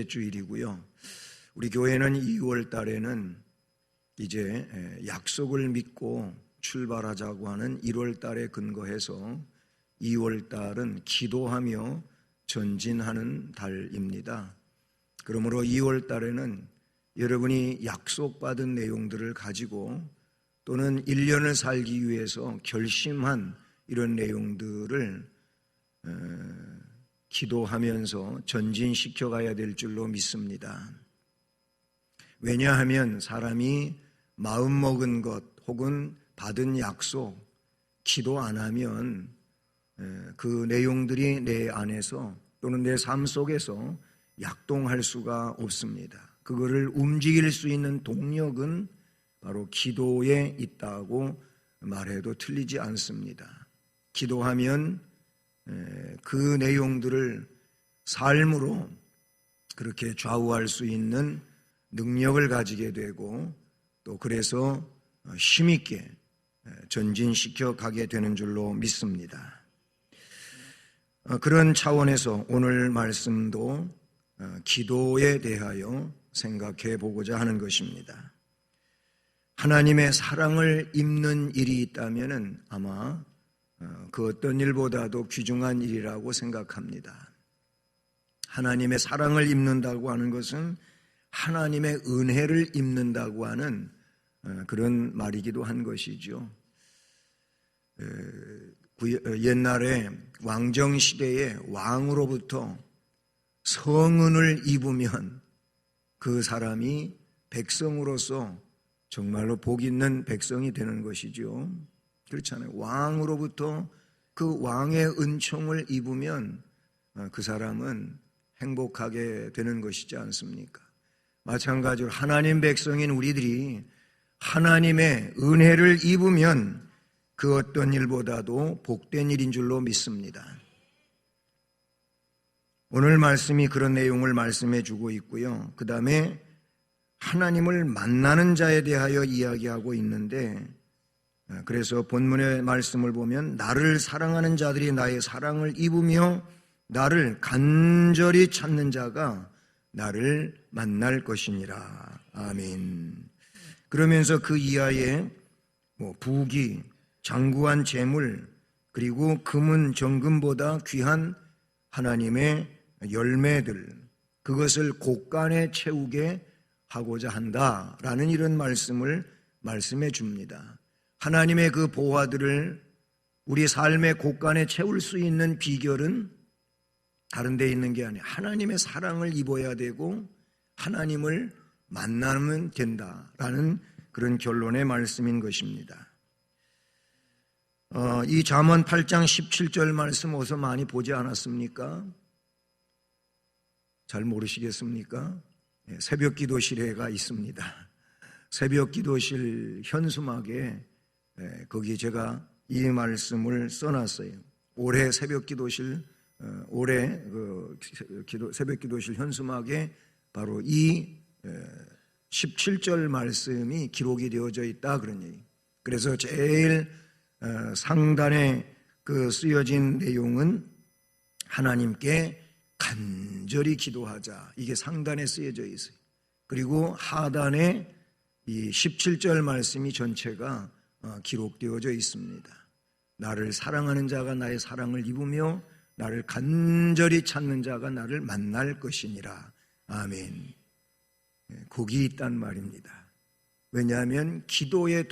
주일이고요. 우리 교회는 2월 달에는 이제 약속을 믿고 출발하자고 하는 1월 달에 근거해서 2월 달은 기도하며 전진하는 달입니다. 그러므로 2월 달에는 여러분이 약속받은 내용들을 가지고 또는 1년을 살기 위해서 결심한 이런 내용들을 기도하면서 전진시켜 가야 될 줄로 믿습니다. 왜냐하면 사람이 마음먹은 것 혹은 받은 약속, 기도 안 하면 그 내용들이 내 안에서 또는 내 삶 속에서 약동할 수가 없습니다. 그거를 움직일 수 있는 동력은 바로 기도에 있다고 말해도 틀리지 않습니다. 기도하면 그 내용들을 삶으로 그렇게 좌우할 수 있는 능력을 가지게 되고 또 그래서 힘있게 전진시켜 가게 되는 줄로 믿습니다. 그런 차원에서 오늘 말씀도 기도에 대하여 생각해 보고자 하는 것입니다. 하나님의 사랑을 입는 일이 있다면 아마 그 어떤 일보다도 귀중한 일이라고 생각합니다. 하나님의 사랑을 입는다고 하는 것은 하나님의 은혜를 입는다고 하는 그런 말이기도 한 것이죠. 옛날에 왕정시대에 왕으로부터 성은을 입으면 그 사람이 백성으로서 정말로 복 있는 백성이 되는 것이죠. 그렇잖아요. 왕으로부터 그 왕의 은총을 입으면 그 사람은 행복하게 되는 것이지 않습니까? 마찬가지로 하나님 백성인 우리들이 하나님의 은혜를 입으면 그 어떤 일보다도 복된 일인 줄로 믿습니다. 오늘 말씀이 그런 내용을 말씀해 주고 있고요. 그 다음에 하나님을 만나는 자에 대하여 이야기하고 있는데, 그래서 본문의 말씀을 보면 나를 사랑하는 자들이 나의 사랑을 입으며 나를 간절히 찾는 자가 나를 만날 것이니라. 아멘. 그러면서 그 이하에 부귀, 장구한 재물, 그리고 금은 정금보다 귀한 하나님의 열매들, 그것을 곳간에 채우게 하고자 한다라는 이런 말씀을 말씀해 줍니다. 하나님의 그 보화들을 우리 삶의 곳간에 채울 수 있는 비결은 다른 데 있는 게 아니에요. 하나님의 사랑을 입어야 되고 하나님을 만나면 된다라는 그런 결론의 말씀인 것입니다. 이 잠언 8장 17절 말씀 어디서 많이 보지 않았습니까? 잘 모르시겠습니까? 새벽 기도실에가 있습니다. 새벽 기도실 현수막에 거기 제가 이 말씀을 써놨어요. 올해 새벽 기도실 새벽 기도실 현수막에 바로 이 17절 말씀이 기록이 되어져 있다 그런 얘기. 그래서 제일 상단에 그 쓰여진 내용은 하나님께 간절히 기도하자. 이게 상단에 쓰여져 있어요. 그리고 하단에 이 17절 말씀이 전체가 기록되어져 있습니다. 나를 사랑하는 자가 나의 사랑을 입으며 나를 간절히 찾는 자가 나를 만날 것이니라. 아멘. 거기 있단 말입니다. 왜냐하면 기도의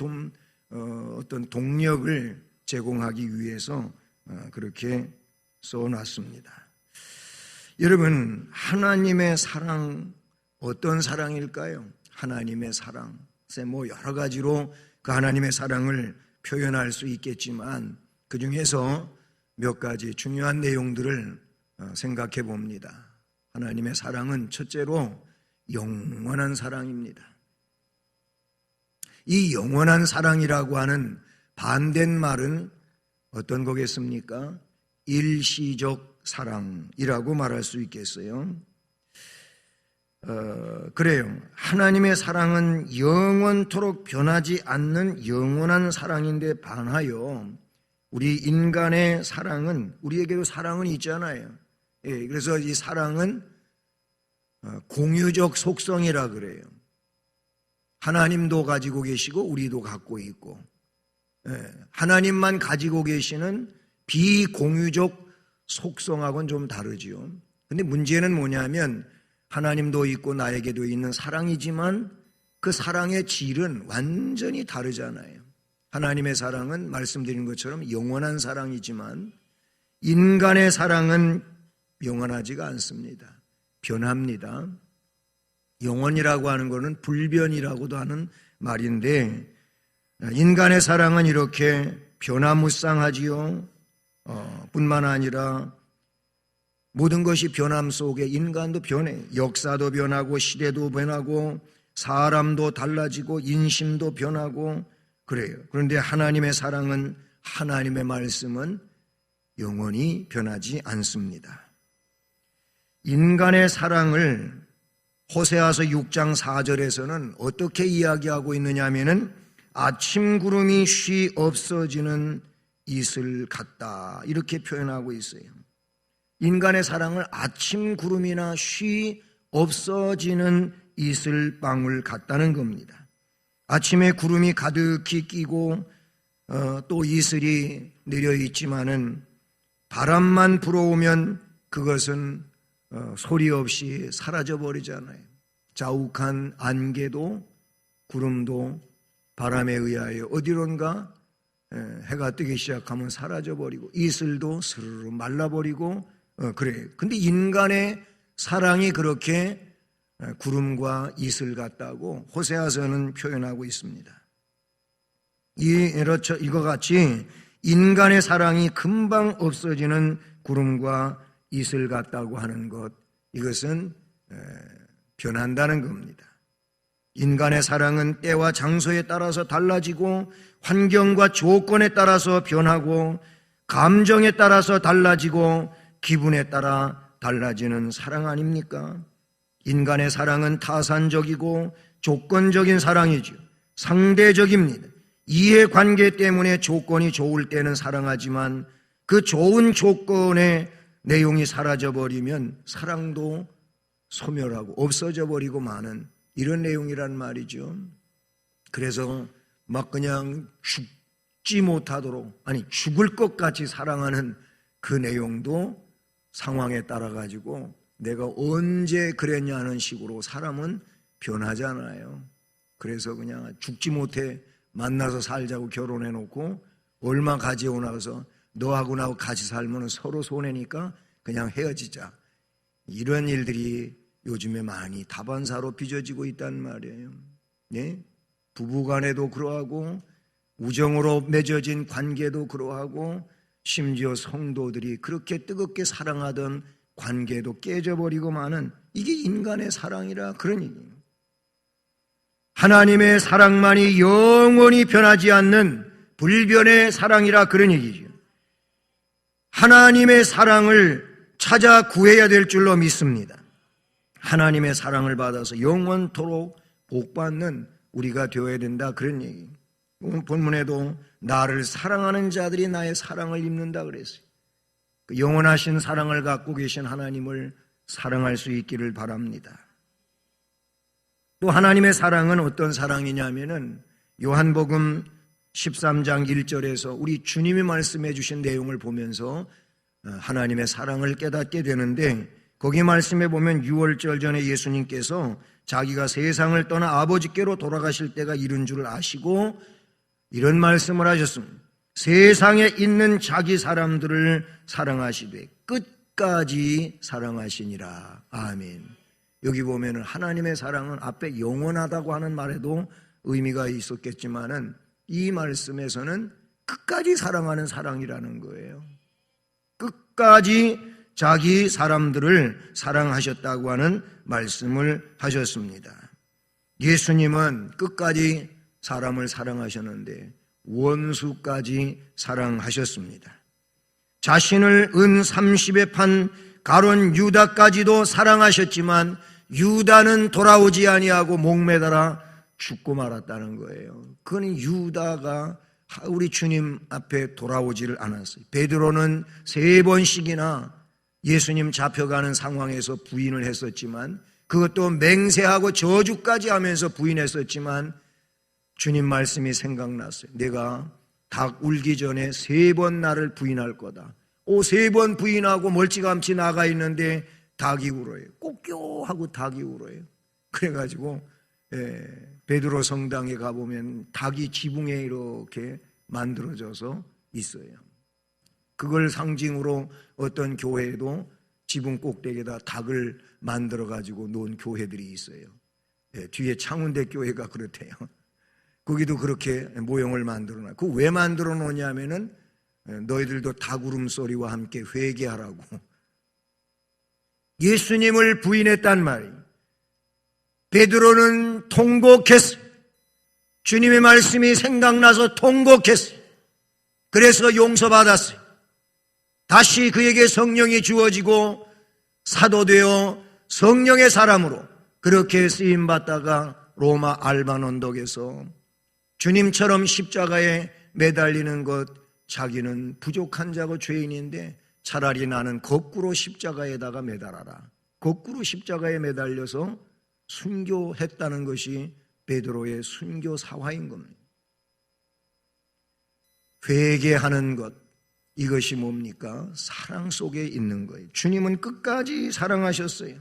어떤 동력을 제공하기 위해서 그렇게 써놨습니다. 여러분, 하나님의 사랑 어떤 사랑일까요? 하나님의 사랑, 여러 가지로 그 하나님의 사랑을 표현할 수 있겠지만 그 중에서 몇 가지 중요한 내용들을 생각해 봅니다. 하나님의 사랑은 첫째로 영원한 사랑입니다. 이 영원한 사랑이라고 하는 반대말은 어떤 거겠습니까? 일시적 사랑이라고 말할 수 있겠어요. 그래요. 하나님의 사랑은 영원토록 변하지 않는 영원한 사랑인데 반하여 우리 인간의 사랑은, 우리에게도 사랑은 있잖아요. 그래서 이 사랑은 공유적 속성이라 그래요. 하나님도 가지고 계시고 우리도 갖고 있고, 하나님만 가지고 계시는 비공유적 속성하고는 좀 다르지요. 근데 문제는 뭐냐면 하나님도 있고 나에게도 있는 사랑이지만 그 사랑의 질은 완전히 다르잖아요. 하나님의 사랑은 말씀드린 것처럼 영원한 사랑이지만 인간의 사랑은 영원하지가 않습니다. 변합니다. 영원이라고 하는 것은 불변이라고도 하는 말인데, 인간의 사랑은 이렇게 변화무쌍하지요. 뿐만 아니라 모든 것이 변함 속에 인간도 변해. 역사도 변하고 시대도 변하고 사람도 달라지고 인심도 변하고 그래요. 그런데 하나님의 사랑은, 하나님의 말씀은 영원히 변하지 않습니다. 인간의 사랑을 호세아서 6장 4절에서는 어떻게 이야기하고 있느냐 하면은 아침 구름이 쉬 없어지는 이슬 같다, 이렇게 표현하고 있어요. 인간의 사랑을 아침 구름이나 쉬 없어지는 이슬 방울 같다는 겁니다. 아침에 구름이 가득히 끼고 또 이슬이 내려 있지만은 바람만 불어오면 그것은 소리 없이 사라져 버리잖아요. 자욱한 안개도 근데 바람에 의하여 어디론가 해가 뜨기 시작하면 사라져 버리고 이슬도 스르르 말라버리고 그래요. 근데 인간의 사랑이 그렇게 구름과 이슬 같다고 호세아서는 표현하고 있습니다. 이거 같이 인간의 사랑이 금방 없어지는 구름과 이슬 같다고 하는 것, 이것은 변한다는 겁니다. 인간의 사랑은 때와 장소에 따라서 달라지고 환경과 조건에 따라서 변하고 감정에 따라서 달라지고 기분에 따라 달라지는 사랑 아닙니까? 인간의 사랑은 타산적이고 조건적인 사랑이죠. 상대적입니다. 이해관계 때문에 조건이 좋을 때는 사랑하지만 그 좋은 조건의 내용이 사라져버리면 사랑도 소멸하고 없어져 버리고 마는 이런 내용이란 말이죠. 그래서 막 그냥 죽지 못하도록, 아니 죽을 것 같이 사랑하는 그 내용도 상황에 따라 가지고 내가 언제 그랬냐는 식으로 사람은 변하잖아요. 그래서 그냥 죽지 못해 만나서 살자고 결혼해놓고 얼마 가지고 나서 너하고 나하고 같이 살면 서로 손해니까 그냥 헤어지자, 이런 일들이 요즘에 많이 다반사로 빚어지고 있단 말이에요. 네? 부부간에도 그러하고 우정으로 맺어진 관계도 그러하고 심지어 성도들이 그렇게 뜨겁게 사랑하던 관계도 깨져버리고 마는, 이게 인간의 사랑이라 그런 얘기예요. 하나님의 사랑만이 영원히 변하지 않는 불변의 사랑이라 그런 얘기죠. 하나님의 사랑을 찾아 구해야 될 줄로 믿습니다. 하나님의 사랑을 받아서 영원토록 복받는 우리가 되어야 된다, 그런 얘기. 본문에도 나를 사랑하는 자들이 나의 사랑을 입는다 그랬어요. 그 영원하신 사랑을 갖고 계신 하나님을 사랑할 수 있기를 바랍니다. 또 하나님의 사랑은 어떤 사랑이냐면은 요한복음 13장 1절에서 우리 주님이 말씀해 주신 내용을 보면서 하나님의 사랑을 깨닫게 되는데, 거기 말씀해 보면 6월절 전에 예수님께서 자기가 세상을 떠나 아버지께로 돌아가실 때가 이른 줄을 아시고 이런 말씀을 하셨습니다. 세상에 있는 자기 사람들을 사랑하시되 끝까지 사랑하시니라. 아멘. 여기 보면은 하나님의 사랑은 앞에 영원하다고 하는 말에도 의미가 있었겠지만은 이 말씀에서는 끝까지 사랑하는 사랑이라는 거예요. 끝까지 자기 사람들을 사랑하셨다고 하는 말씀을 하셨습니다. 예수님은 끝까지 사람을 사랑하셨는데 원수까지 사랑하셨습니다. 자신을 은 30에 판 가룟 유다까지도 사랑하셨지만 유다는 돌아오지 아니하고 목매달아 죽고 말았다는 거예요. 그건 유다가 우리 주님 앞에 돌아오지를 않았어요. 베드로는 3번씩이나 예수님 잡혀가는 상황에서 부인을 했었지만 그것도 맹세하고 저주까지 하면서 부인했었지만 주님 말씀이 생각났어요. 내가 닭 울기 전에 3번 나를 부인할 거다. 3번 부인하고 멀찌감치 나가 있는데 닭이 울어요. 꼬껴하고 닭이 울어요. 그래가지고 베드로 성당에 가보면 닭이 지붕에 이렇게 만들어져서 있어요. 그걸 상징으로 어떤 교회에도 지붕 꼭대기에다 닭을 만들어가지고 놓은 교회들이 있어요. 뒤에 창운대 교회가 그렇대요. 거기도 그렇게 모형을 만들어놔. 그거 왜 만들어 놓냐면은 너희들도 닭 울음소리와 함께 회개하라고. 예수님을 부인했단 말이에요. 베드로는 통곡했어요. 주님의 말씀이 생각나서 통곡했어요. 그래서 용서받았어요. 다시 그에게 성령이 주어지고 사도되어 성령의 사람으로 그렇게 쓰임받다가 로마 알반 언덕에서 주님처럼 십자가에 매달리는 것, 자기는 부족한 자고 죄인인데 차라리 나는 거꾸로 십자가에다가 매달아라. 거꾸로 십자가에 매달려서 순교했다는 것이 베드로의 순교 사화인 겁니다. 회개하는 것, 이것이 뭡니까? 사랑 속에 있는 거예요. 주님은 끝까지 사랑하셨어요.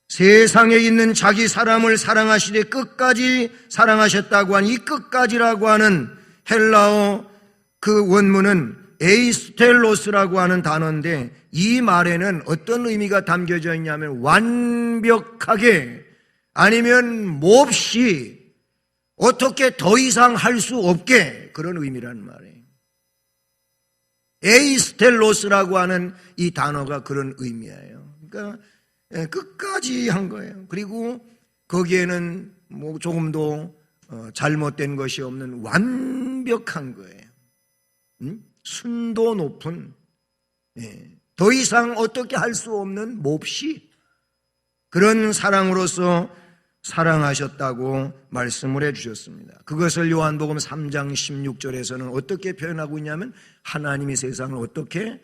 세상에 있는 자기 사람을 사랑하시되 끝까지 사랑하셨다고 한 이 끝까지라고 하는 헬라어 그 원문은 에이스텔로스라고 하는 단어인데 이 말에는 어떤 의미가 담겨져 있냐면 완벽하게 아니면 몹시 어떻게 더 이상 할 수 없게 그런 의미란 말이에요. 에이스텔로스라고 하는 이 단어가 그런 의미예요. 그러니까 끝까지 한 거예요. 그리고 거기에는 뭐 조금도 잘못된 것이 없는 완벽한 거예요. 순도 높은, 더 이상 어떻게 할 수 없는 몹시 그런 사랑으로서 사랑하셨다고 말씀을 해주셨습니다. 그것을 요한복음 3장 16절에서는 어떻게 표현하고 있냐면 하나님이 세상을 어떻게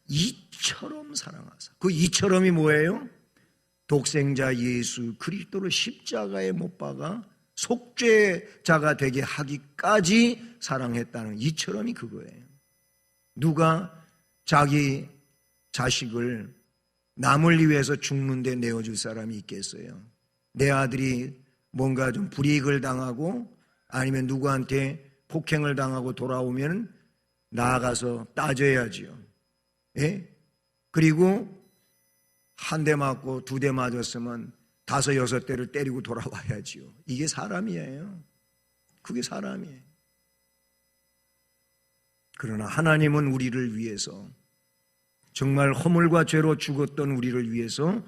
이처럼 사랑하사. 그 이처럼이 뭐예요? 독생자 예수 그리스도를 십자가에 못 박아 속죄자가 되게 하기까지 사랑했다는 이처럼이 그거예요. 누가 자기 자식을 남을 위해서 죽는데 내어줄 사람이 있겠어요? 내 아들이 뭔가 좀 불이익을 당하고 아니면 누구한테 폭행을 당하고 돌아오면 나아가서 따져야지요. 예? 그리고 한 대 맞고 2대 맞았으면 5, 6대를 때리고 돌아와야지요. 이게 사람이에요. 그게 사람이에요. 그러나 하나님은 우리를 위해서 정말 허물과 죄로 죽었던 우리를 위해서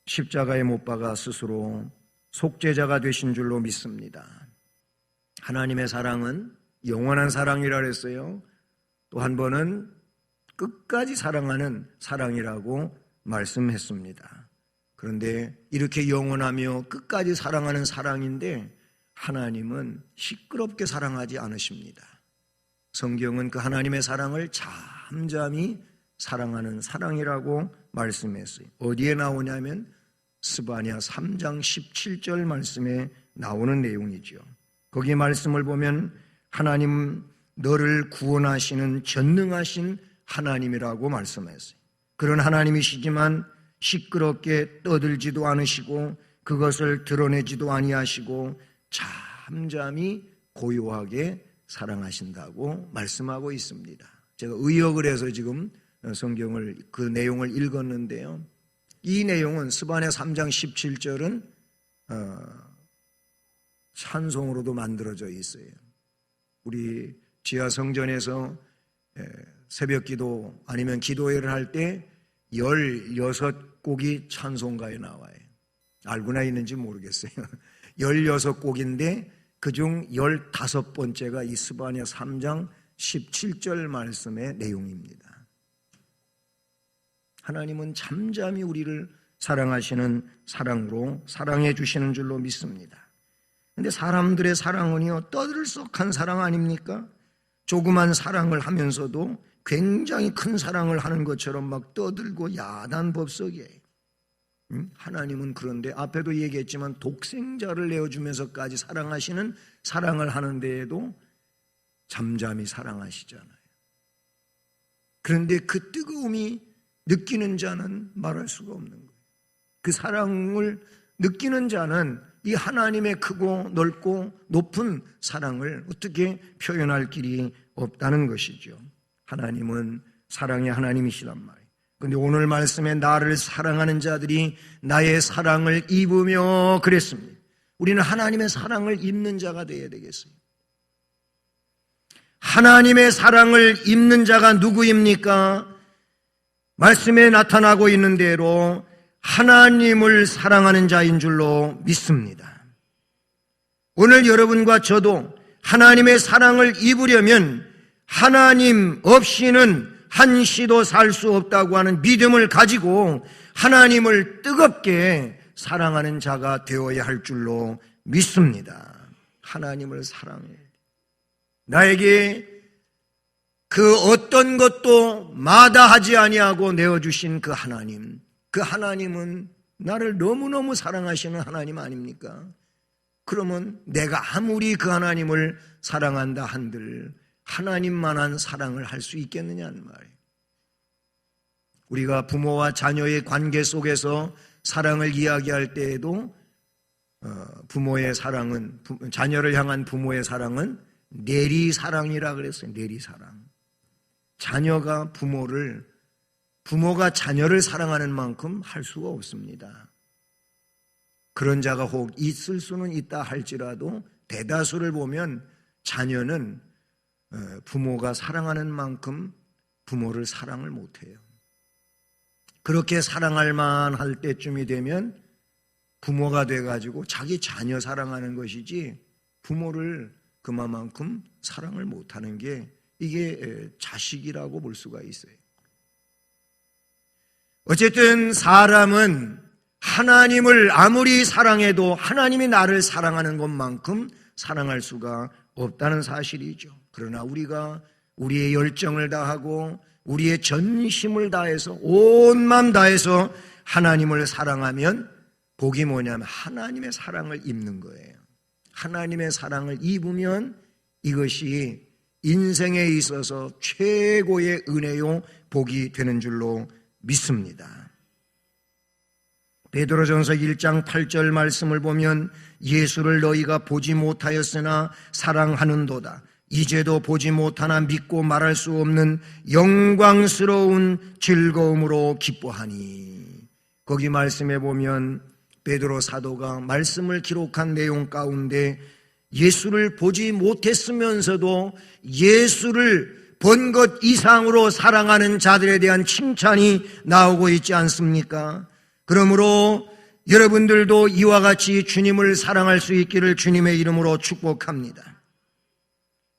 십자가에 못 박아 스스로 속죄자가 되신 줄로 믿습니다. 하나님의 사랑은 영원한 사랑이라 그랬어요. 또 한 번은 끝까지 사랑하는 사랑이라고 말씀했습니다. 그런데 이렇게 영원하며 끝까지 사랑하는 사랑인데 하나님은 시끄럽게 사랑하지 않으십니다. 성경은 그 하나님의 사랑을 잠잠히 사랑하는 사랑이라고 말씀했어요. 어디에 나오냐면 스바냐 3장 17절 말씀에 나오는 내용이죠. 거기 말씀을 보면 하나님 너를 구원하시는 전능하신 하나님이라고 말씀했어요. 그런 하나님이시지만 시끄럽게 떠들지도 않으시고 그것을 드러내지도 아니하시고 잠잠히 고요하게 사랑하신다고 말씀하고 있습니다. 제가 의역을 해서 지금 성경을 그 내용을 읽었는데요. 이 내용은 스바냐 3장 17절은 찬송으로도 만들어져 있어요. 우리 지하 성전에서 새벽기도 아니면 기도회를 할 때 16곡이 찬송가에 나와요. 알고나 있는지 모르겠어요. 16곡인데 그중 15번째가 이 스바냐 3장 17절 말씀의 내용입니다. 하나님은 잠잠히 우리를 사랑하시는 사랑으로 사랑해 주시는 줄로 믿습니다. 그런데 사람들의 사랑은요 떠들썩한 사랑 아닙니까? 조그만 사랑을 하면서도 굉장히 큰 사랑을 하는 것처럼 막 떠들고 야단법석이에요. 하나님은 그런데 앞에도 얘기했지만 독생자를 내어주면서까지 사랑하시는 사랑을 하는 데에도 잠잠히 사랑하시잖아요. 그런데 그 뜨거움이 느끼는 자는 말할 수가 없는 거예요. 그 사랑을 느끼는 자는 이 하나님의 크고 넓고 높은 사랑을 어떻게 표현할 길이 없다는 것이죠. 하나님은 사랑의 하나님이시란 말이에요. 그런데 오늘 말씀에 나를 사랑하는 자들이 나의 사랑을 입으며 그랬습니다. 우리는 하나님의 사랑을 입는 자가 되어야 되겠어요. 하나님의 사랑을 입는 자가 누구입니까? 말씀에 나타나고 있는 대로 하나님을 사랑하는 자인 줄로 믿습니다. 오늘 여러분과 저도 하나님의 사랑을 입으려면 하나님 없이는 한시도 살 수 없다고 하는 믿음을 가지고 하나님을 뜨겁게 사랑하는 자가 되어야 할 줄로 믿습니다. 하나님을 사랑해. 나에게 그 어떤 것도 마다하지 아니하고 내어주신 그 하나님은 나를 너무너무 사랑하시는 하나님 아닙니까? 그러면 내가 아무리 그 하나님을 사랑한다 한들 하나님만한 사랑을 할 수 있겠느냐는 말이에요. 우리가 부모와 자녀의 관계 속에서 사랑을 이야기할 때에도 부모의 사랑은, 자녀를 향한 부모의 사랑은 내리사랑이라 그랬어요. 내리사랑. 자녀가 부모가 자녀를 사랑하는 만큼 할 수가 없습니다. 그런 자가 혹 있을 수는 있다 할지라도 대다수를 보면 자녀는 부모가 사랑하는 만큼 부모를 사랑을 못해요. 그렇게 사랑할 만할 때쯤이 되면 부모가 돼가지고 자기 자녀 사랑하는 것이지 부모를 그만큼 사랑을 못하는 게 이게 자식이라고 볼 수가 있어요. 어쨌든 사람은 하나님을 아무리 사랑해도 하나님이 나를 사랑하는 것만큼 사랑할 수가 없다는 사실이죠. 그러나 우리가 우리의 열정을 다하고 우리의 전심을 다해서 온 마음 다해서 하나님을 사랑하면 복이 뭐냐면 하나님의 사랑을 입는 거예요. 하나님의 사랑을 입으면 이것이 인생에 있어서 최고의 은혜요 복이 되는 줄로 믿습니다. 베드로전서 1장 8절 말씀을 보면 예수를 너희가 보지 못하였으나 사랑하는도다. 이제도 보지 못하나 믿고 말할 수 없는 영광스러운 즐거움으로 기뻐하니. 거기 말씀에 보면 베드로 사도가 말씀을 기록한 내용 가운데 예수를 보지 못했으면서도 예수를 본 것 이상으로 사랑하는 자들에 대한 칭찬이 나오고 있지 않습니까? 그러므로 여러분들도 이와 같이 주님을 사랑할 수 있기를 주님의 이름으로 축복합니다.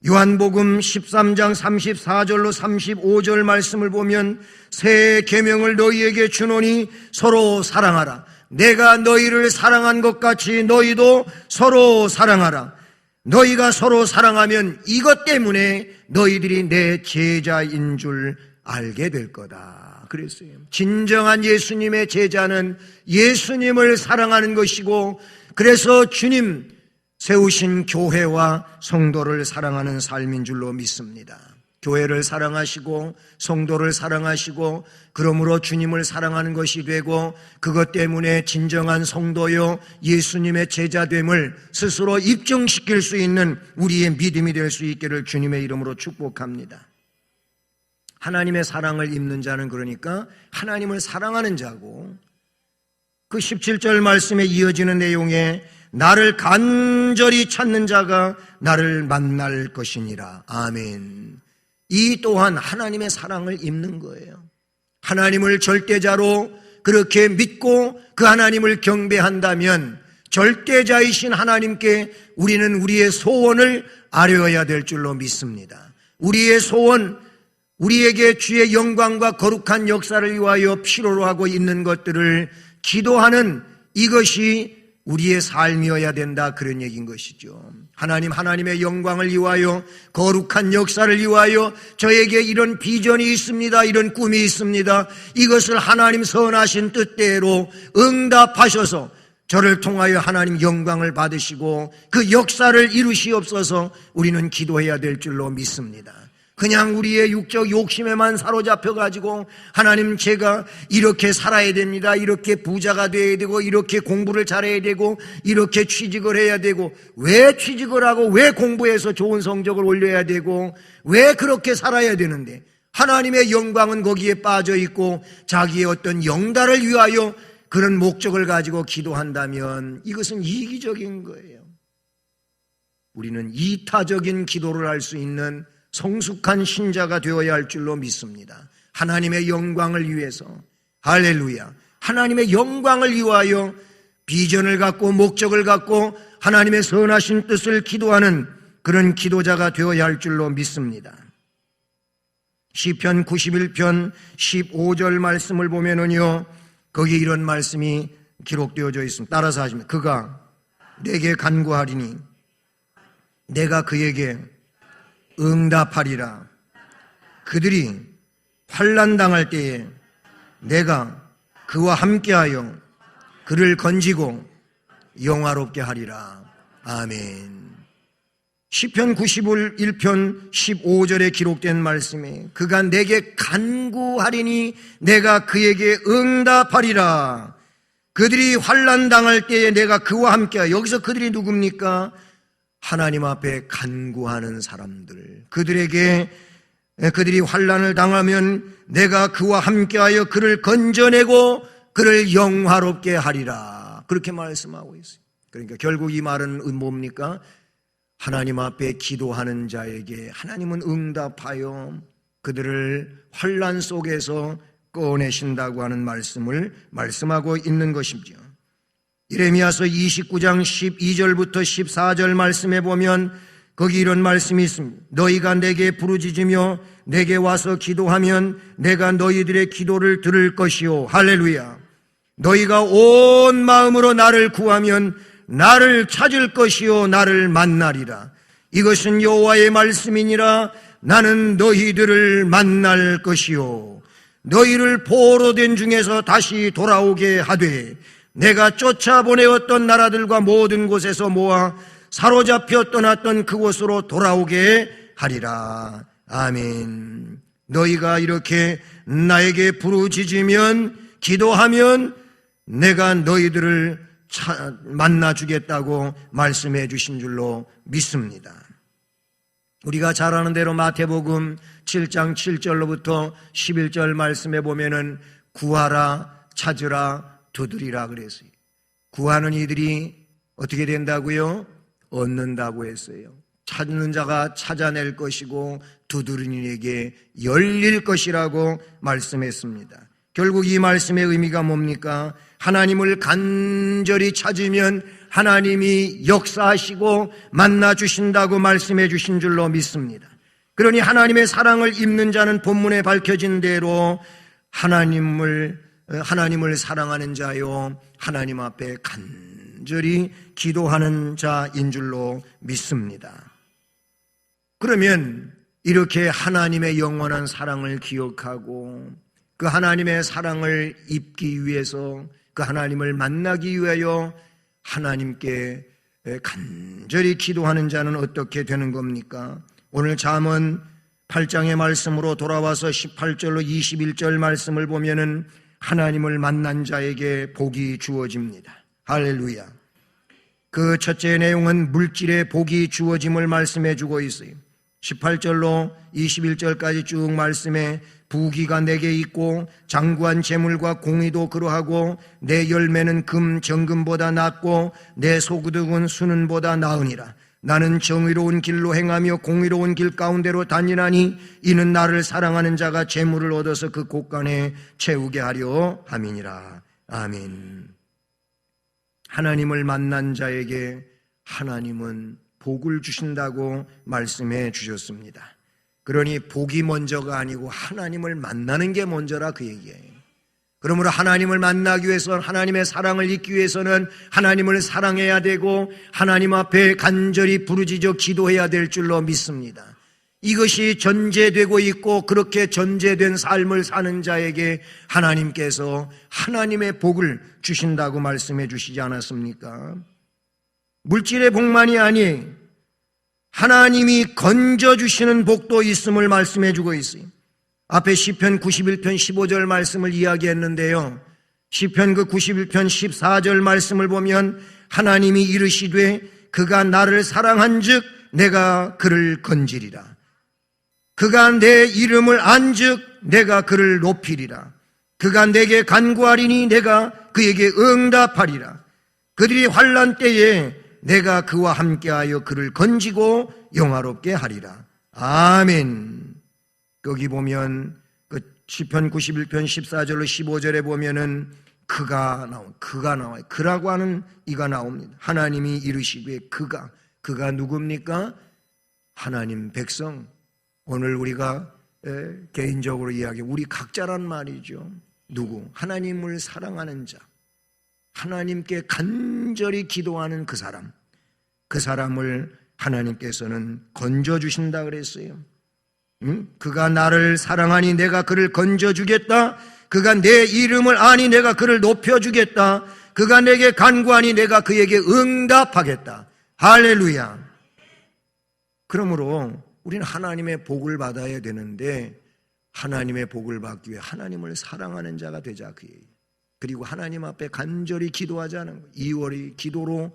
요한복음 13장 34절로 35절 말씀을 보면 새 계명을 너희에게 주노니 서로 사랑하라. 내가 너희를 사랑한 것 같이 너희도 서로 사랑하라. 너희가 서로 사랑하면 이것 때문에 너희들이 내 제자인 줄 알게 될 거다. 그랬어요. 진정한 예수님의 제자는 예수님을 사랑하는 것이고, 그래서 주님 세우신 교회와 성도를 사랑하는 삶인 줄로 믿습니다. 교회를 사랑하시고 성도를 사랑하시고 그러므로 주님을 사랑하는 것이 되고, 그것 때문에 진정한 성도요 예수님의 제자됨을 스스로 입증시킬 수 있는 우리의 믿음이 될 수 있기를 주님의 이름으로 축복합니다. 하나님의 사랑을 입는 자는 그러니까 하나님을 사랑하는 자고, 그 17절 말씀에 이어지는 내용에 나를 간절히 찾는 자가 나를 만날 것이니라. 아멘. 이 또한 하나님의 사랑을 입는 거예요. 하나님을 절대자로 그렇게 믿고 그 하나님을 경배한다면 절대자이신 하나님께 우리는 우리의 소원을 아뢰어야 될 줄로 믿습니다. 우리의 소원, 우리에게 주의 영광과 거룩한 역사를 위하여 필요로 하고 있는 것들을 기도하는 이것이 우리의 삶이어야 된다, 그런 얘기인 것이죠. 하나님의 영광을 위하여, 거룩한 역사를 위하여 저에게 이런 비전이 있습니다, 이런 꿈이 있습니다. 이것을 하나님 선하신 뜻대로 응답하셔서 저를 통하여 하나님 영광을 받으시고 그 역사를 이루시옵소서. 우리는 기도해야 될 줄로 믿습니다. 그냥 우리의 육적 욕심에만 사로잡혀가지고 하나님, 제가 이렇게 살아야 됩니다, 이렇게 부자가 돼야 되고, 이렇게 공부를 잘해야 되고, 이렇게 취직을 해야 되고, 왜 취직을 하고 왜 공부해서 좋은 성적을 올려야 되고, 왜 그렇게 살아야 되는데, 하나님의 영광은 거기에 빠져 있고 자기의 어떤 영달을 위하여 그런 목적을 가지고 기도한다면 이것은 이기적인 거예요. 우리는 이타적인 기도를 할 수 있는 성숙한 신자가 되어야 할 줄로 믿습니다. 하나님의 영광을 위해서, 할렐루야, 하나님의 영광을 위하여 비전을 갖고 목적을 갖고 하나님의 선하신 뜻을 기도하는 그런 기도자가 되어야 할 줄로 믿습니다. 시편 91편 15절 말씀을 보면은요, 거기 이런 말씀이 기록되어져 있습니다. 따라서 하시면, 그가 내게 간구하리니 내가 그에게 응답하리라. 그들이 환난 당할 때에 내가 그와 함께하여 그를 건지고 영화롭게 하리라. 아멘. 시편 91편 15절에 기록된 말씀에 그가 내게 간구하리니 내가 그에게 응답하리라. 그들이 환난 당할 때에 내가 그와 함께하여, 여기서 그들이 누굽니까? 하나님 앞에 간구하는 사람들. 그들이 환난을 당하면 내가 그와 함께하여 그를 건져내고 그를 영화롭게 하리라. 그렇게 말씀하고 있어요. 그러니까 결국 이 말은 뭡니까? 하나님 앞에 기도하는 자에게 하나님은 응답하여 그들을 환난 속에서 꺼내신다고 하는 말씀을 말씀하고 있는 것이죠. 예레미야서 29장 12절부터 14절 말씀에 보면 거기 이런 말씀이 있습니다. 너희가 내게 부르짖으며 내게 와서 기도하면 내가 너희들의 기도를 들을 것이요. 할렐루야. 너희가 온 마음으로 나를 구하면 나를 찾을 것이요 나를 만나리라. 이것은 여호와의 말씀이니라. 나는 너희들을 만날 것이요 너희를 포로 된 중에서 다시 돌아오게 하되 내가 쫓아보내었던 나라들과 모든 곳에서 모아 사로잡혀 떠났던 그곳으로 돌아오게 하리라. 아멘. 너희가 이렇게 나에게 부르짖으면, 기도하면 내가 너희들을 만나주겠다고 말씀해 주신 줄로 믿습니다. 우리가 잘 아는 대로 마태복음 7장 7절로부터 11절 말씀에 보면은 구하라, 찾으라, 두드리라 그랬어요. 구하는 이들이 어떻게 된다고요? 얻는다고 했어요. 찾는 자가 찾아낼 것이고 두드리는 이에게 열릴 것이라고 말씀했습니다. 결국 이 말씀의 의미가 뭡니까? 하나님을 간절히 찾으면 하나님이 역사하시고 만나주신다고 말씀해 주신 줄로 믿습니다. 그러니 하나님의 사랑을 입는 자는 본문에 밝혀진 대로 하나님을 사랑하는 자요, 하나님 앞에 간절히 기도하는 자인 줄로 믿습니다. 그러면 이렇게 하나님의 영원한 사랑을 기억하고 그 하나님의 사랑을 입기 위해서, 그 하나님을 만나기 위하여 하나님께 간절히 기도하는 자는 어떻게 되는 겁니까? 오늘 잠언 8장의 말씀으로 돌아와서 18절로 21절 말씀을 보면은 하나님을 만난 자에게 복이 주어집니다. 할렐루야. 그 첫째 내용은 물질의 복이 주어짐을 말씀해 주고 있어요. 18절로 21절까지 쭉 말씀에 부귀가 내게 있고 장구한 재물과 공의도 그러하고 내 열매는 금 정금보다 낫고 내 소구득은 수는보다 나으니라. 나는 정의로운 길로 행하며 공의로운 길 가운데로 다니나니 이는 나를 사랑하는 자가 재물을 얻어서 그 곳간에 채우게 하려 함이니라. 아멘. 하나님을 만난 자에게 하나님은 복을 주신다고 말씀해 주셨습니다. 그러니 복이 먼저가 아니고 하나님을 만나는 게 먼저라 그 얘기예요. 그러므로 하나님을 만나기 위해서는, 하나님의 사랑을 잊기 위해서는 하나님을 사랑해야 되고 하나님 앞에 간절히 부르짖어 기도해야 될 줄로 믿습니다. 이것이 전제되고 있고, 그렇게 전제된 삶을 사는 자에게 하나님께서 하나님의 복을 주신다고 말씀해 주시지 않았습니까? 물질의 복만이 아니 하나님이 건져주시는 복도 있음을 말씀해 주고 있어요. 앞에 시편 91편 15절 말씀을 이야기했는데요, 시편 그 91편 14절 말씀을 보면 하나님이 이르시되 그가 나를 사랑한즉 내가 그를 건지리라. 그가 내 이름을 안즉 내가 그를 높이리라. 그가 내게 간구하리니 내가 그에게 응답하리라. 그들이 환난 때에 내가 그와 함께하여 그를 건지고 영화롭게 하리라. 아멘. 거기 보면 그 시편 91편 14절로 15절에 보면은 그가 나와요. 그라고 하는 이가 나옵니다. 하나님이 이르시되 그가 누굽니까? 하나님 백성. 오늘 우리가 개인적으로 이야기, 우리 각자란 말이죠. 누구? 하나님을 사랑하는 자, 하나님께 간절히 기도하는 그 사람을 하나님께서는 건져주신다 그랬어요. 그가 나를 사랑하니 내가 그를 건져주겠다. 그가 내 이름을 아니 내가 그를 높여주겠다. 그가 내게 간구하니 내가 그에게 응답하겠다. 할렐루야. 그러므로 우리는 하나님의 복을 받아야 되는데, 하나님의 복을 받기 위해 하나님을 사랑하는 자가 되자, 그 얘기. 그리고 하나님 앞에 간절히 기도하자는 거예요. 2월이 기도로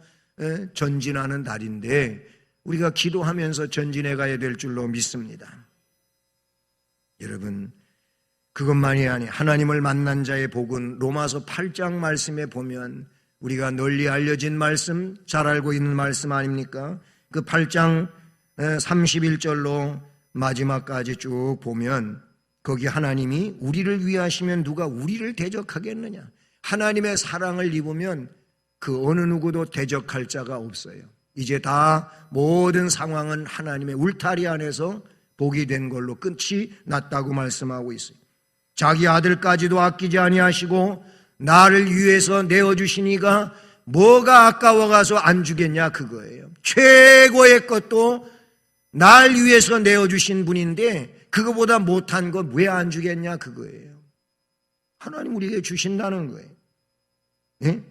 전진하는 달인데 우리가 기도하면서 전진해 가야 될 줄로 믿습니다. 여러분, 그것만이 아니 하나님을 만난 자의 복은 로마서 8장 말씀에 보면 우리가 널리 알려진 말씀, 잘 알고 있는 말씀 아닙니까? 그 8장 31절로 마지막까지 쭉 보면 거기 하나님이 우리를 위하시면 누가 우리를 대적하겠느냐. 하나님의 사랑을 입으면 그 어느 누구도 대적할 자가 없어요. 이제 다 모든 상황은 하나님의 울타리 안에서 복이 된 걸로 끝이 났다고 말씀하고 있어요. 자기 아들까지도 아끼지 아니하시고 나를 위해서 내어주신 이가 뭐가 아까워 가서 안 주겠냐, 그거예요. 최고의 것도 날 위해서 내어주신 분인데 그거보다 못한 것 왜 안 주겠냐, 그거예요. 하나님 우리에게 주신다는 거예요. 예?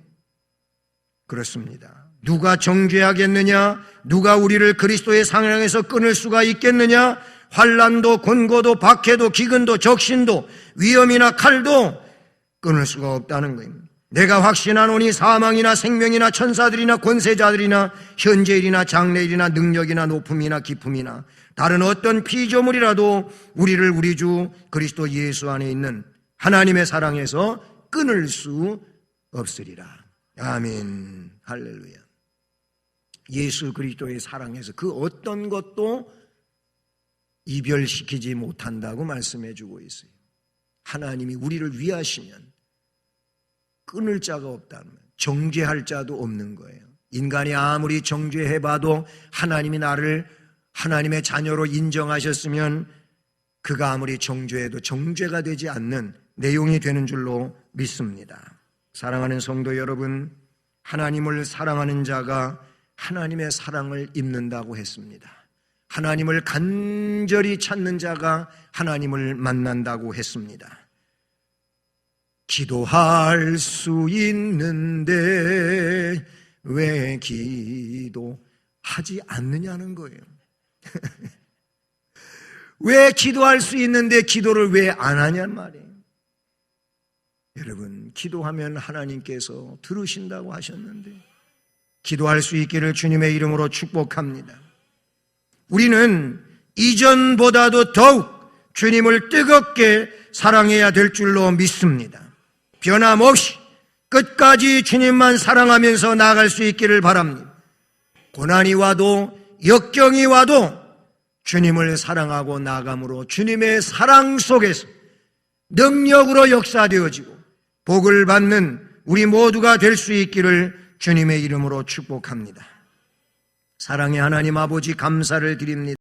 그렇습니다. 누가 정죄하겠느냐? 누가 우리를 그리스도의 사랑에서 끊을 수가 있겠느냐? 환난도 곤고도 박해도 기근도 적신도 위험이나 칼도 끊을 수가 없다는 거예요. 내가 확신하노니 사망이나 생명이나 천사들이나 권세자들이나 현재일이나 장래일이나 능력이나 높음이나 기품이나 다른 어떤 피조물이라도 우리를 우리 주 그리스도 예수 안에 있는 하나님의 사랑에서 끊을 수 없으리라. 아멘. 할렐루야. 예수 그리스도의 사랑에서 그 어떤 것도 이별시키지 못한다고 말씀해 주고 있어요. 하나님이 우리를 위하시면 끊을 자가 없다는 거예요. 정죄할 자도 없는 거예요. 인간이 아무리 정죄해봐도 하나님이 나를 하나님의 자녀로 인정하셨으면 그가 아무리 정죄해도 정죄가 되지 않는 내용이 되는 줄로 믿습니다. 사랑하는 성도 여러분, 하나님을 사랑하는 자가 하나님의 사랑을 입는다고 했습니다. 하나님을 간절히 찾는 자가 하나님을 만난다고 했습니다. 기도할 수 있는데 왜 기도하지 않느냐는 거예요. 왜 기도할 수 있는데 기도를 왜 안 하냐는 말이에요. 여러분, 기도하면 하나님께서 들으신다고 하셨는데 기도할 수 있기를 주님의 이름으로 축복합니다. 우리는 이전보다도 더욱 주님을 뜨겁게 사랑해야 될 줄로 믿습니다. 변함없이 끝까지 주님만 사랑하면서 나아갈 수 있기를 바랍니다. 고난이 와도 역경이 와도 주님을 사랑하고 나아감으로 주님의 사랑 속에서 능력으로 역사되어지고 복을 받는 우리 모두가 될 수 있기를 주님의 이름으로 축복합니다. 사랑의 하나님 아버지, 감사를 드립니다.